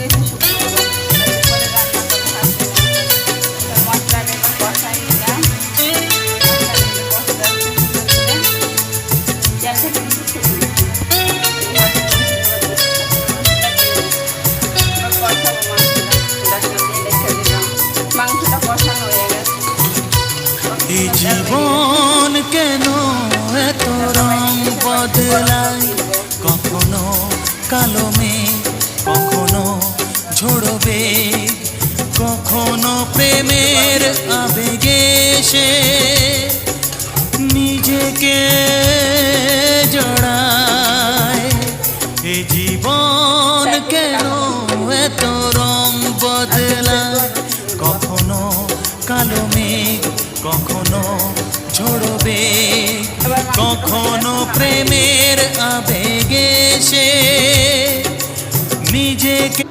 যেহেতু শুকনো উপরে রান্না করে হাতে মশলাটা এবার কষাই নিলাম। মশলা তেল থেকে কিন্তু শুকনো মাংসটা কষানো হয়ে গেছে। এই জীবন কেন এত রং বদলায়, কখনো কালো মেঘ, কখনো ঝোড়বে, কখনো প্রেমের আবেগে সে নিজেকে জড়ায়। এই জীবন কেন এত রং বদলায়, কখনো কালো মেঘ, কখনো ঝোড়বে, কখনো প্রেমের আবেগে সে নিজেকে